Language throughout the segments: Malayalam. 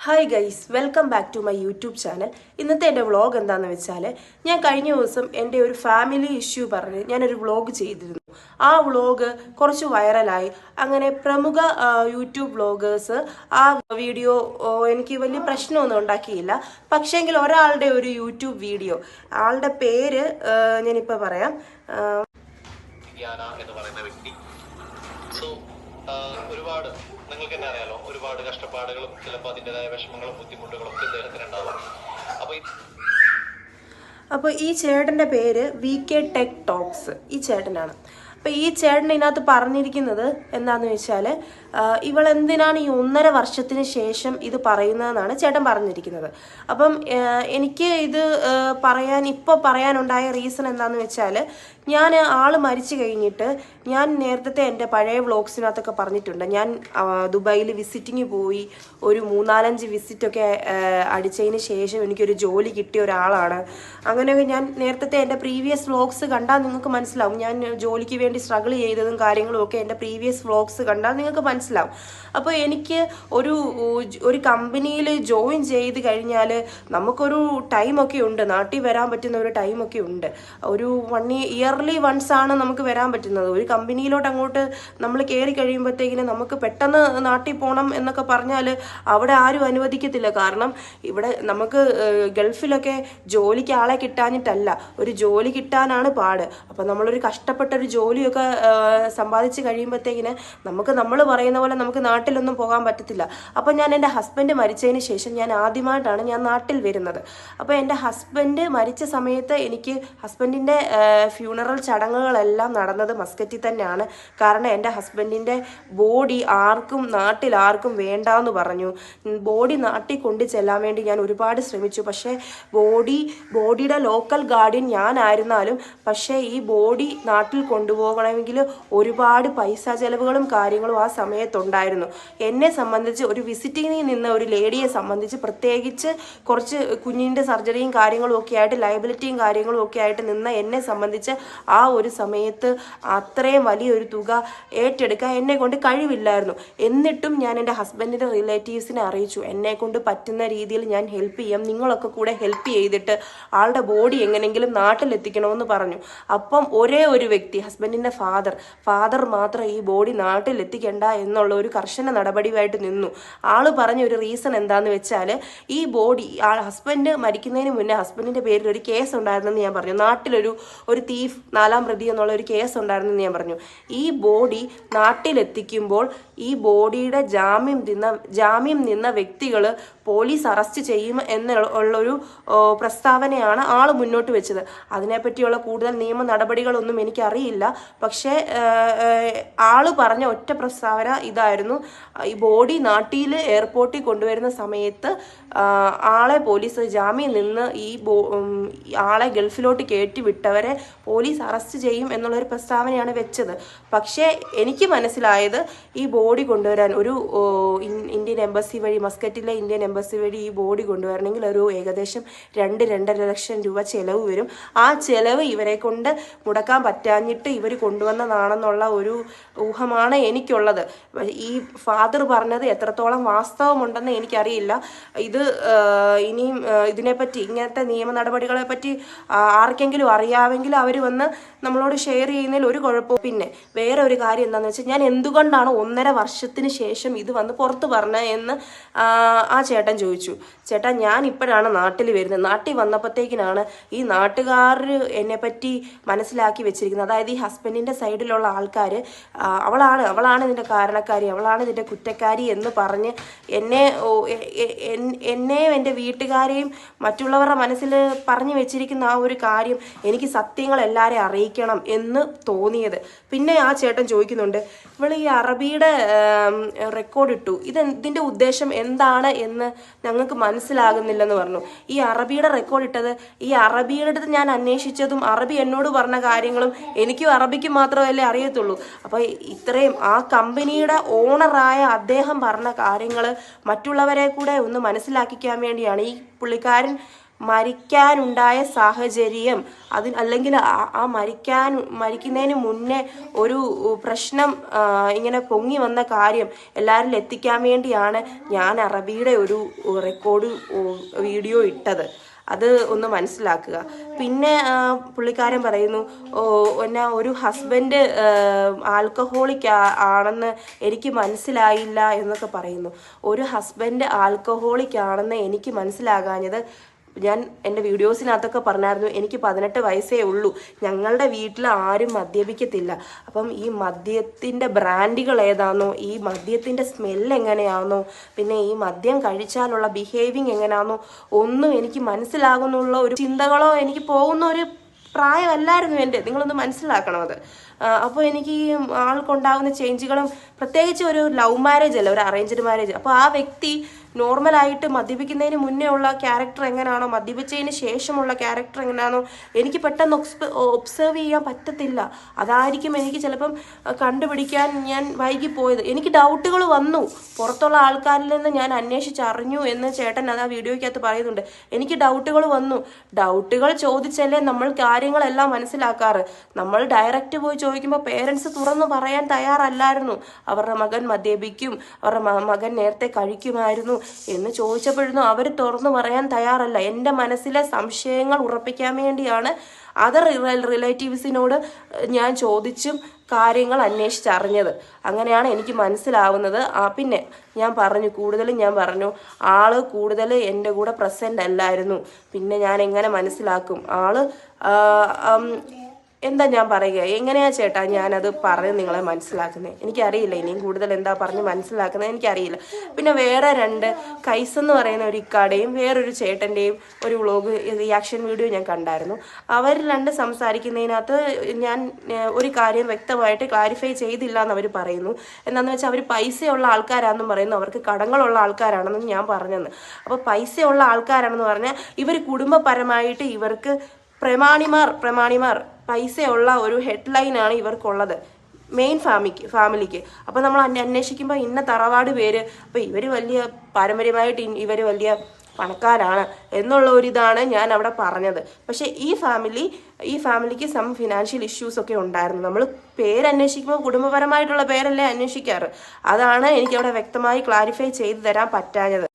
Hi guys, welcome back to my YouTube channel. ഇന്നത്തെ എൻ്റെ വ്ളോഗ് എന്താണെന്ന് വെച്ചാൽ, ഞാൻ കഴിഞ്ഞ ദിവസം എൻ്റെ ഒരു ഫാമിലി ഇഷ്യൂ പറഞ്ഞ് ഞാനൊരു വ്ളോഗ് ചെയ്തിരുന്നു. ആ വ്ളോഗ് കുറച്ച് വൈറലായി. അങ്ങനെ പ്രമുഖ യൂട്യൂബ് വ്ളോഗേഴ്സ് ആ വീഡിയോ എനിക്ക് വലിയ പ്രശ്നമൊന്നും ഉണ്ടാക്കിയില്ല. പക്ഷേങ്കിൽ ഒരാളുടെ ഒരു യൂട്യൂബ് വീഡിയോ, ആളുടെ പേര് ഞാനിപ്പോൾ പറയാം. എന്ന് പറയുന്ന വ്യക്തി ഒരുപാട് നിങ്ങൾക്ക് തന്നെ അറിയാലോ, ഒരുപാട് കഷ്ടപ്പാടുകളും ചിലപ്പോൾ അതിൻ്റെതായ വിഷമങ്ങളും ബുദ്ധിമുട്ടുകളും ഒക്കെ ഇദ്ദേഹത്തിന് ഉണ്ടാവാം. അപ്പോൾ ഈ ചേട്ടൻ്റെ പേര് VK ടെക് ടോക്സ്, ഈ ചേട്ടനാണ്. അപ്പം ഈ ചേട്ടൻ ഇതിനകത്ത് പറഞ്ഞിരിക്കുന്നത് എന്താണെന്ന് വെച്ചാൽ, ഇവളെന്തിനാണ് ഈ 1.5 വർഷത്തിന് ശേഷം ഇത് പറയുന്നതെന്നാണ് ചേട്ടൻ പറഞ്ഞിരിക്കുന്നത്. അപ്പം എനിക്ക് ഇത് പറയാനുണ്ടായ റീസൺ എന്താണെന്ന് വെച്ചാൽ, ഞാൻ ആൾ മരിച്ചു കഴിഞ്ഞിട്ട് ഞാൻ നേരത്തെ എൻ്റെ പഴയ വ്ളോഗ്സിനകത്തൊക്കെ പറഞ്ഞിട്ടുണ്ട്, ഞാൻ ദുബായിൽ വിസിറ്റിങ് പോയി ഒരു 3-4 വിസിറ്റൊക്കെ അടിച്ചതിന് ശേഷം എനിക്കൊരു ജോലി കിട്ടിയ ഒരാളാണ്. അങ്ങനെയൊക്കെ ഞാൻ നേരത്തെ എൻ്റെ പ്രീവിയസ് വ്ളോഗ്സ് കണ്ടാൽ നിങ്ങൾക്ക് മനസ്സിലാവും. ഞാൻ ജോലിക്ക് വേണ്ടി സ്ട്രഗിൾ ചെയ്തതും കാര്യങ്ങളും ഒക്കെ എൻ്റെ പ്രീവിയസ് വ്ളോഗ്സ് കണ്ടാൽ നിങ്ങൾക്ക് മനസ്സിലാവും. അപ്പോൾ എനിക്ക് ഒരു കമ്പനിയിൽ ജോയിൻ ചെയ്ത് കഴിഞ്ഞാൽ നമുക്കൊരു ടൈമൊക്കെ ഉണ്ട്, നാട്ടിൽ വരാൻ പറ്റുന്ന ഒരു ടൈമൊക്കെ ഉണ്ട്. ഒരു 1 ഇയർലി വൺസ് ആണ് നമുക്ക് വരാൻ പറ്റുന്നത്. ഒരു കമ്പനിയിലോട്ട് അങ്ങോട്ട് നമ്മൾ കയറി കഴിയുമ്പോഴത്തേക്കിന് നമുക്ക് പെട്ടെന്ന് നാട്ടിൽ പോകണം എന്നൊക്കെ പറഞ്ഞാൽ അവിടെ ആരും അനുവദിക്കത്തില്ല. കാരണം ഇവിടെ നമുക്ക് ഗൾഫിലൊക്കെ ജോലിക്ക് ആളെ കിട്ടാഞ്ഞിട്ടല്ല, ഒരു ജോലി കിട്ടാനാണ് പാട്. അപ്പം നമ്മളൊരു കഷ്ടപ്പെട്ടൊരു ജോലിയൊക്കെ സമ്പാദിച്ച് കഴിയുമ്പോഴത്തേക്കിന് നമ്മൾ പറയുന്ന പോലെ നമുക്ക് നാട്ടിലൊന്നും പോകാൻ പറ്റത്തില്ല. അപ്പം ഞാൻ എൻ്റെ ഹസ്ബൻഡ് മരിച്ചതിന് ശേഷം ഞാൻ ആദ്യമായിട്ടാണ് ഞാൻ നാട്ടിൽ വരുന്നത്. അപ്പോൾ എൻ്റെ ഹസ്ബൻഡ് മരിച്ച സമയത്ത് എനിക്ക് ഹസ്ബൻഡിൻ്റെ ഫ്യൂണറൽ ചടങ്ങുകളെല്ലാം നടന്നത് മസ്കറ്റിൽ തന്നെയാണ്. കാരണം എൻ്റെ ഹസ്ബൻഡിൻ്റെ ബോഡി നാട്ടിൽ ആർക്കും വേണ്ടാന്ന് പറഞ്ഞു. ബോഡി നാട്ടിൽ കൊണ്ടു ചെല്ലാൻ വേണ്ടി ഞാൻ ഒരുപാട് ശ്രമിച്ചു. പക്ഷേ ബോഡിയുടെ ലോക്കൽ ഗാർഡിയൻ ഞാനായിരുന്നാലും പക്ഷേ ഈ ബോഡി നാട്ടിൽ കൊണ്ടുപോകണമെങ്കിൽ ഒരുപാട് പൈസ ചെലവുകളും കാര്യങ്ങളും ആ സമയത്തുണ്ടായിരുന്നു. എന്നെ സംബന്ധിച്ച് ഒരു വിസിറ്റിങ്ങിൽ നിന്ന ഒരു ലേഡിയെ സംബന്ധിച്ച് പ്രത്യേകിച്ച് കുറച്ച് കുഞ്ഞിൻ്റെ സർജറിയും കാര്യങ്ങളും ഒക്കെ ആയിട്ട് ലയബിലിറ്റിയും കാര്യങ്ങളും ഒക്കെ ആയിട്ട് നിന്ന എന്നെ സംബന്ധിച്ച് ആ ഒരു സമയത്ത് അത്രയും വലിയൊരു തുക ഏറ്റെടുക്കാൻ എന്നെ കൊണ്ട് കഴിവില്ലായിരുന്നു. എന്നിട്ടും ഞാൻ എൻ്റെ ഹസ്ബൻഡിൻ്റെ റിലേറ്റീവ്സിനെ അറിയിച്ചു, എന്നെ കൊണ്ട് പറ്റുന്ന രീതിയിൽ ഞാൻ ഹെൽപ്പ് ചെയ്യാം, നിങ്ങളൊക്കെ കൂടെ ഹെൽപ്പ് ചെയ്തിട്ട് ആളുടെ ബോഡി എങ്ങനെയെങ്കിലും നാട്ടിലെത്തിക്കണമെന്ന് പറഞ്ഞു. അപ്പം ഒരേ ഒരു വ്യക്തി, ഹസ്ബൻഡിൻ്റെ ഫാദർ മാത്രം ഈ ബോഡി നാട്ടിലെത്തിക്കണ്ട എന്നുള്ള ഒരു കർശന നടപടിയായിട്ട് നിന്നു. ആള് പറഞ്ഞ ഒരു റീസൺ എന്താന്ന് വെച്ചാൽ, ഈ ബോഡി ഹസ്ബൻഡ് മരിക്കുന്നതിന് മുന്നേ ഹസ്ബൻഡിൻ്റെ പേരിൽ ഒരു കേസ് ഉണ്ടായിരുന്നെന്ന് ഞാൻ പറഞ്ഞു. നാട്ടിലൊരു തീഫ് 4ാം പ്രതി എന്നുള്ള ഒരു കേസ് ഉണ്ടായിരുന്നെന്ന് ഞാൻ പറഞ്ഞു. ഈ ബോഡി നാട്ടിലെത്തിക്കുമ്പോൾ ഈ ബോഡിയുടെ ജാമ്യം നിന്ന വ്യക്തികൾ പോലീസ് അറസ്റ്റ് ചെയ്യും എന്നുള്ളൊരു പ്രസ്താവനയാണ് ആൾ മുന്നോട്ട് വെച്ചത്. അതിനെപ്പറ്റിയുള്ള കൂടുതൽ നിയമ നടപടികളൊന്നും എനിക്കറിയില്ല. പക്ഷേ ആള് പറഞ്ഞ ഒറ്റ പ്രസ്താവന ഇതായിരുന്നു, ഈ ബോഡി നാട്ടിൽ എയർപോർട്ടിൽ കൊണ്ടുവരുന്ന സമയത്ത് ആളെ പോലീസ് ജാമ്യം നിന്ന് ആളെ ഗൾഫിലോട്ട് കയറ്റി വിട്ടവരെ പോലീസ് അറസ്റ്റ് ചെയ്യും എന്നുള്ളൊരു പ്രസ്താവനയാണ് വെച്ചത്. പക്ഷേ എനിക്ക് മനസ്സിലായത്, ഈ ബോഡി കൊണ്ടുവരാൻ ഒരു ഇന്ത്യൻ എംബസി വഴി, മസ്കറ്റിലെ ഇന്ത്യൻ എംബസി വഴി ഈ ബോഡി കൊണ്ടുവരണമെങ്കിൽ ഒരു ഏകദേശം 2-2.5 ലക്ഷം രൂപ ചിലവ് വരും. ആ ചിലവ് ഇവരെ കൊണ്ട് മുടക്കാൻ പറ്റാഞ്ഞിട്ട് ഇവർ കൊണ്ടുവന്നതാണെന്നുള്ള ഒരു ഊഹമാണ് എനിക്കുള്ളത്. ഈ ഫാദർ പറഞ്ഞത് എത്രത്തോളം വാസ്തവമുണ്ടെന്ന് എനിക്കറിയില്ല. ഇനിയും ഇതിനെപ്പറ്റി, ഇങ്ങനത്തെ നിയമ നടപടികളെ പറ്റി ആർക്കെങ്കിലും അറിയാമെങ്കിൽ അവർ വന്ന് നമ്മളോട് ഷെയർ ചെയ്യുന്നതിൽ ഒരു കുഴപ്പവും. പിന്നെ വേറെ ഒരു കാര്യം എന്താണെന്ന് വെച്ചാൽ, ഞാൻ എന്തുകൊണ്ടാണ് 1.5 വർഷത്തിന് ശേഷം ഇത് വന്ന് പുറത്ത് പറഞ്ഞത് എന്ന് ആ ചേട്ടൻ ചോദിച്ചു. ചേട്ടാ, ഞാൻ ഇപ്പോഴാണ് നാട്ടിൽ വരുന്നത്. നാട്ടിൽ വന്നപ്പോഴത്തേക്കിനാണ് ഈ നാട്ടുകാർ എന്നെപ്പറ്റി മനസ്സിലാക്കി വെച്ചിരിക്കുന്നത്. അതായത് ഈ ഹസ്ബൻഡിൻ്റെ സൈഡിലുള്ള ആൾക്കാർ അവളാണ് ഇതിൻ്റെ കാരണക്കാരി, അവളാണ് ഇതിൻ്റെ കുറ്റക്കാരി എന്ന് പറഞ്ഞ് എന്നെയും എൻ്റെ വീട്ടുകാരെയും മറ്റുള്ളവരുടെ മനസ്സിൽ പറഞ്ഞു വെച്ചിരിക്കുന്ന ആ ഒരു കാര്യം എനിക്ക് സത്യങ്ങൾ എല്ലാവരെയും അറിയിക്കണം എന്ന് തോന്നിയത്. പിന്നെ ആ ചേട്ടൻ ചോദിക്കുന്നുണ്ട്, ഇവൾ ഈ അറബിയുടെ റെക്കോർഡ് ഇട്ടു, ഇതിൻ്റെ ഉദ്ദേശം എന്താണ് എന്ന് ഞങ്ങൾക്ക് മനസ്സിലാകുന്നില്ലെന്ന് പറഞ്ഞു. ഈ അറബിയുടെ റെക്കോർഡ് ഇട്ടത്, ഈ അറബിയുടെ അടുത്ത് ഞാൻ അന്വേഷിച്ചതും അറബി എന്നോട് പറഞ്ഞ കാര്യങ്ങളും എനിക്കും അറബിക്ക് മാത്രമല്ലേ അറിയത്തുള്ളൂ. അപ്പോൾ ഇത്രയും ആ കമ്പനിയുടെ ഓണറായ അദ്ദേഹം പറഞ്ഞ കാര്യങ്ങൾ മറ്റുള്ളവരെ കൂടെ ഒന്ന് മനസ്സിലാക്കിക്കാൻ വേണ്ടിയാണ് ഈ പുള്ളിക്കാരൻ മരിക്കാനുണ്ടായ സാഹചര്യം അല്ലെങ്കിൽ ആ മരിക്കുന്നതിന് മുന്നേ ഒരു പ്രശ്നം ഇങ്ങനെ പൊങ്ങി വന്ന കാര്യം എല്ലാവരിലും എത്തിക്കാൻ വേണ്ടിയാണ് ഞാൻ അറബിയുടെ ഒരു റെക്കോർഡ് വീഡിയോ ഇട്ടത്. അത് ഒന്ന് മനസ്സിലാക്കുക. പിന്നെ പുള്ളിക്കാരൻ പറയുന്നു എന്നാ ഒരു ഹസ്ബൻഡ് ആൽക്കഹോളിക് ആണെന്ന് എനിക്ക് മനസ്സിലായില്ല എന്നൊക്കെ പറയുന്നു. ഒരു ഹസ്ബൻഡ് ആൽക്കഹോളിക് ആണെന്ന് എനിക്ക് മനസ്സിലാകാഞ്ഞത്, ഞാൻ എൻ്റെ വീഡിയോസിനകത്തൊക്കെ പറഞ്ഞായിരുന്നു എനിക്ക് 18 വയസ്സേ ഉള്ളൂ, ഞങ്ങളുടെ വീട്ടിൽ ആരും മദ്യപിക്കത്തില്ല. അപ്പം ഈ മദ്യത്തിൻ്റെ ബ്രാൻഡുകൾ ഏതാണെന്നോ, ഈ മദ്യത്തിൻ്റെ സ്മെല്ല് എങ്ങനെയാണെന്നോ, പിന്നെ ഈ മദ്യം കഴിച്ചാലുള്ള ബിഹേവിങ് എങ്ങനെയാണെന്നോ ഒന്നും എനിക്ക് മനസ്സിലാകുന്നുള്ള ഒരു ചിന്തകളോ എനിക്ക് പോകുന്ന ഒരു പ്രായമല്ലായിരുന്നു എൻ്റെ. നിങ്ങളൊന്ന് മനസ്സിലാക്കണം അത്. അപ്പോൾ എനിക്ക് ഈ ആൾക്കുണ്ടാകുന്ന ചേഞ്ചുകളും, പ്രത്യേകിച്ച് ഒരു ലവ് മാരേജ് അല്ല, ഒരു അറേഞ്ച്ഡ് മാരേജ്. അപ്പോൾ ആ വ്യക്തി നോർമലായിട്ട് മദ്യപിക്കുന്നതിന് മുന്നേ ഉള്ള ക്യാരക്ടർ എങ്ങനെയാണോ, മദ്യപിച്ചതിന് ശേഷമുള്ള ക്യാരക്ടർ എങ്ങനെയാണോ എനിക്ക് പെട്ടെന്ന് ഒബ്സർവ് ചെയ്യാൻ പറ്റത്തില്ല. അതായിരിക്കും എനിക്ക് ചിലപ്പം കണ്ടുപിടിക്കാൻ ഞാൻ വൈകിപ്പോയത്. എനിക്ക് ഡൗട്ടുകൾ വന്നു, പുറത്തുള്ള ആൾക്കാരിൽ നിന്ന് ഞാൻ അന്വേഷിച്ചറിഞ്ഞു എന്ന് ചേട്ടൻ അത് ആ വീഡിയോയ്ക്കകത്ത് പറയുന്നുണ്ട്. എനിക്ക് ഡൗട്ടുകൾ വന്നു. ഡൗട്ടുകൾ ചോദിച്ചല്ലേ നമ്മൾ കാര്യങ്ങളെല്ലാം മനസ്സിലാക്കാറ്. നമ്മൾ ഡയറക്റ്റ് പോയി ചോദിക്കുമ്പോൾ പേരൻസ് തുറന്നു പറയാൻ തയ്യാറല്ലായിരുന്നു. അവരുടെ മകൻ മദ്യപിക്കും, അവരുടെ മകൻ നേരത്തെ കഴിക്കുമായിരുന്നു എന്ന് ചോദിച്ചപ്പോഴൊന്നും അവർ തുറന്നു പറയാൻ തയ്യാറല്ല. എൻ്റെ മനസ്സിലെ സംശയങ്ങൾ ഉറപ്പിക്കാൻ വേണ്ടിയാണ് അതർ റിലേറ്റീവ്സിനോട് ഞാൻ ചോദിച്ചും കാര്യങ്ങൾ അന്വേഷിച്ചറിഞ്ഞത്. അങ്ങനെയാണ് എനിക്ക് മനസ്സിലാവുന്നത്. പിന്നെ ഞാൻ പറഞ്ഞു ആള് കൂടുതൽ എൻ്റെ കൂടെ പ്രസൻ്റ് അല്ലായിരുന്നു. പിന്നെ ഞാൻ എങ്ങനെ മനസ്സിലാക്കും ആള് എന്താ ഞാൻ പറയുക, എങ്ങനെയാ ചേട്ടാ ഞാനത് പറഞ്ഞ് നിങ്ങളെ മനസ്സിലാക്കുന്നത്? എനിക്കറിയില്ല. ഇനിയും കൂടുതൽ എന്താ പറഞ്ഞ് മനസ്സിലാക്കുന്നത് എനിക്കറിയില്ല. പിന്നെ വേറെ 2 കൈസ് എന്ന് പറയുന്ന ഒരു ഇക്കാടെയും വേറൊരു ചേട്ടൻ്റെയും ഒരു വ്ളോഗ് റിയാക്ഷൻ വീഡിയോ ഞാൻ കണ്ടായിരുന്നു. അവർ 2 സംസാരിക്കുന്നതിനകത്ത് ഞാൻ ഒരു കാര്യം വ്യക്തമായിട്ട് ക്ലാരിഫൈ ചെയ്തില്ല എന്ന് അവർ പറയുന്നു. എന്താണെന്ന് വെച്ചാൽ അവർ പൈസയുള്ള ആൾക്കാരാണെന്നും പറയുന്നു, അവർക്ക് കടങ്ങളുള്ള ആൾക്കാരാണെന്നും ഞാൻ പറഞ്ഞെന്ന്. അപ്പോൾ പൈസയുള്ള ആൾക്കാരാണെന്ന് പറഞ്ഞാൽ ഇവർ കുടുംബപരമായിട്ട് ഇവർക്ക് പ്രമാണിമാർ പൈസയുള്ള ഒരു ഹെഡ്ലൈനാണ് ഇവർക്കുള്ളത്, മെയിൻ ഫാമിലിക്ക്. അപ്പോൾ നമ്മൾ അന്വേഷിക്കുമ്പോൾ ഇന്ന തറവാട് പേര്, അപ്പോൾ ഇവർ വലിയ പാരമ്പര്യമായിട്ട് ഇവർ വലിയ പണക്കാരാണ് എന്നുള്ള ഒരിതാണ് ഞാൻ അവിടെ പറഞ്ഞത്. പക്ഷേ ഈ ഫാമിലിക്ക് സം ഫിനാൻഷ്യൽ ഇഷ്യൂസ് ഒക്കെ ഉണ്ടായിരുന്നു. നമ്മൾ പേരന്വേഷിക്കുമ്പോൾ കുടുംബപരമായിട്ടുള്ള പേരല്ലേ അന്വേഷിക്കാറ്. അതാണ് എനിക്കവിടെ വ്യക്തമായി ക്ലാരിഫൈ ചെയ്തു തരാൻ പറ്റാഞ്ഞത്.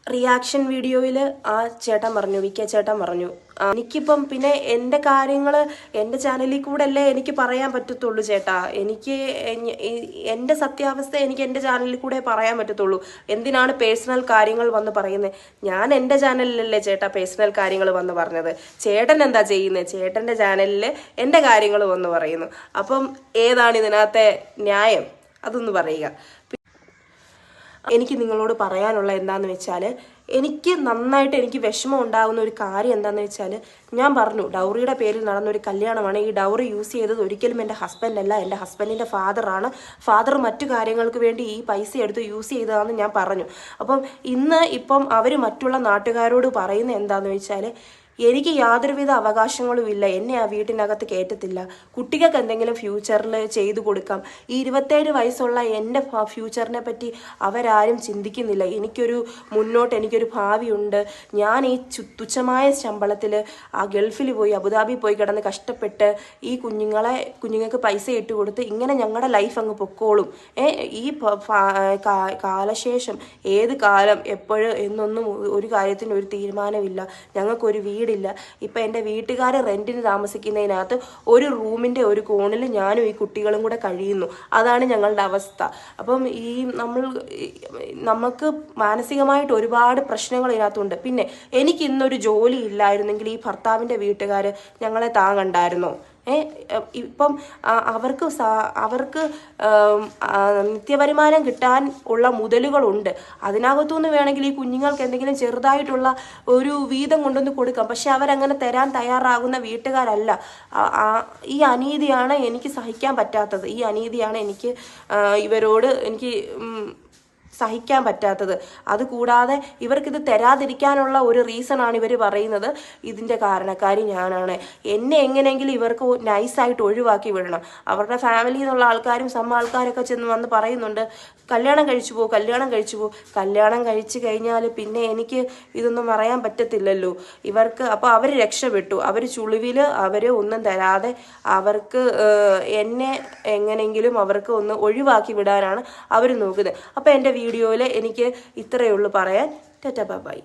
റിയാക്ഷൻ വീഡിയോയിൽ ആ ചേട്ടൻ പറഞ്ഞു, വിക്കെ ചേട്ടൻ പറഞ്ഞു, എനിക്കിപ്പം പിന്നെ എൻ്റെ കാര്യങ്ങൾ എൻ്റെ ചാനലിൽ കൂടെ അല്ലേ എനിക്ക് പറയാൻ പറ്റത്തുള്ളൂ ചേട്ടാ. എനിക്ക് എൻ്റെ സത്യാവസ്ഥ എനിക്ക് എൻ്റെ ചാനലിൽ കൂടെ പറയാൻ പറ്റത്തുള്ളൂ. എന്തിനാണ് പേഴ്സണൽ കാര്യങ്ങൾ വന്ന് പറയുന്നത്? ഞാൻ എൻ്റെ ചാനലിലല്ലേ ചേട്ടാ പേഴ്സണൽ കാര്യങ്ങൾ വന്ന് പറഞ്ഞത്. ചേട്ടൻ എന്താ ചെയ്യുന്നത്? ചേട്ടൻ്റെ ചാനലിൽ എൻ്റെ കാര്യങ്ങൾ വന്ന് പറയുന്നു. അപ്പം ഏതാണ് ഇതിനകത്തെ ന്യായം? അതൊന്ന് പറയുക. എനിക്ക് നിങ്ങളോട് പറയാനുള്ള എന്താണെന്ന് വെച്ചാൽ, എനിക്ക് നന്നായിട്ട് എനിക്ക് വിഷമം ഉണ്ടാകുന്ന ഒരു കാര്യം എന്താണെന്ന് വെച്ചാൽ, ഞാൻ പറഞ്ഞു ഡൗറിയുടെ പേരിൽ നടന്നൊരു കല്യാണമാണ്. ഈ ഡൗറി യൂസ് ചെയ്തത് ഒരിക്കലും എൻ്റെ ഹസ്ബൻഡല്ല, എൻ്റെ ഹസ്ബൻഡിൻ്റെ ഫാദറാണ്. ഫാദർ മറ്റു കാര്യങ്ങൾക്ക് വേണ്ടി ഈ പൈസ എടുത്ത് യൂസ് ചെയ്തതാണെന്ന് ഞാൻ പറഞ്ഞു. ഇപ്പം അവർ മറ്റുള്ള നാട്ടുകാരോട് പറയുന്നത് എന്താണെന്ന് വെച്ചാൽ, എനിക്ക് യാതൊരുവിധ അവകാശങ്ങളും ഇല്ല, എന്നെ ആ വീട്ടിനകത്ത് കയറ്റത്തില്ല, കുട്ടികൾക്ക് എന്തെങ്കിലും ഫ്യൂച്ചറിൽ ചെയ്തു കൊടുക്കാം. ഈ 27 വയസ്സുള്ള എൻ്റെ ഫ്യൂച്ചറിനെ പറ്റി അവരാരും ചിന്തിക്കുന്നില്ല. എനിക്കൊരു ഭാവിയുണ്ട്. ഞാൻ ഈ തുച്ഛമായ ശമ്പളത്തിൽ ആ ഗൾഫിൽ പോയി അബുദാബി പോയി കിടന്ന് കഷ്ടപ്പെട്ട് ഈ കുഞ്ഞുങ്ങൾക്ക് പൈസ ഇട്ട് കൊടുത്ത് ഇങ്ങനെ ഞങ്ങളുടെ ലൈഫ് അങ്ങ് പൊക്കോളും. ഈ കാലശേഷം ഏത് കാലം എപ്പോഴും എന്നൊന്നും ഒരു കാര്യത്തിന് ഒരു തീരുമാനമില്ല. ഞങ്ങൾക്കൊരു വീടില്ല. ഇപ്പം എൻ്റെ വീട്ടുകാർ റെൻറ്റിന് താമസിക്കുന്നതിനകത്ത് ഒരു റൂമിൻ്റെ ഒരു കോണിൽ ഞാനും ഈ കുട്ടികളും കൂടെ കഴിയുന്നു. അതാണ് ഞങ്ങളുടെ അവസ്ഥ. അപ്പം നമുക്ക് മാനസികമായിട്ട് ഒരുപാട് പ്രശ്നങ്ങൾ ഇതിനകത്തുണ്ട്. പിന്നെ എനിക്ക് ഇന്നൊരു ജോലി ഇല്ലായിരുന്നെങ്കിൽ ഈ ഭർത്താവിൻ്റെ വീട്ടുകാർ ഞങ്ങളെ താങ്ങണ്ടായിരുന്നോ? ഇപ്പം അവർക്ക് നിത്യവരുമാനം കിട്ടാൻ ഉള്ള മുതലുകളുണ്ട്. അതിനകത്തുനിന്ന് വേണമെങ്കിൽ ഈ കുഞ്ഞുങ്ങൾക്ക് എന്തെങ്കിലും ചെറുതായിട്ടുള്ള ഒരു വീതം കൊണ്ടുവന്ന് കൊടുക്കാം. പക്ഷെ അവരങ്ങനെ തരാൻ തയ്യാറാകുന്ന വീട്ടുകാരല്ല. ഈ അനീതിയാണ് എനിക്ക് സഹിക്കാൻ പറ്റാത്തത്. ഈ അനീതിയാണ് എനിക്ക് ഇവരോട് എനിക്ക് സഹിക്കാൻ പറ്റാത്തത്. അതുകൂടാതെ ഇവർക്കിത് തരാതിരിക്കാനുള്ള ഒരു റീസണാണ് ഇവർ പറയുന്നത്, ഇതിൻ്റെ കാരണക്കാരി ഞാനാണ്, എന്നെ എങ്ങനെയെങ്കിലും ഇവർക്ക് നൈസായിട്ട് ഒഴിവാക്കി വിടണം. അവരുടെ ഫാമിലിയിൽ നിന്നുള്ള ആൾക്കാരും ആൾക്കാരൊക്കെ ചെന്ന് വന്ന് പറയുന്നുണ്ട്, കല്യാണം കഴിച്ചു പോ, കല്യാണം കഴിച്ചു പോ. കല്യാണം കഴിച്ചു കഴിഞ്ഞാൽ പിന്നെ എനിക്ക് ഇതൊന്നും പറയാൻ പറ്റത്തില്ലല്ലോ ഇവർക്ക്. അപ്പോൾ അവർ രക്ഷപ്പെട്ടു. അവർ ചുളിവിൽ അവർ ഒന്നും തരാതെ അവർക്ക് എന്നെ എങ്ങനെയെങ്കിലും അവർക്ക് ഒന്ന് ഒഴിവാക്കി വിടാനാണ് അവർ നോക്കുന്നത്. അപ്പോൾ എൻ്റെ വീഡിയോയിൽ എനിക്ക് ഇത്രയേ ഉള്ളൂ പറയാൻ. Tata bye.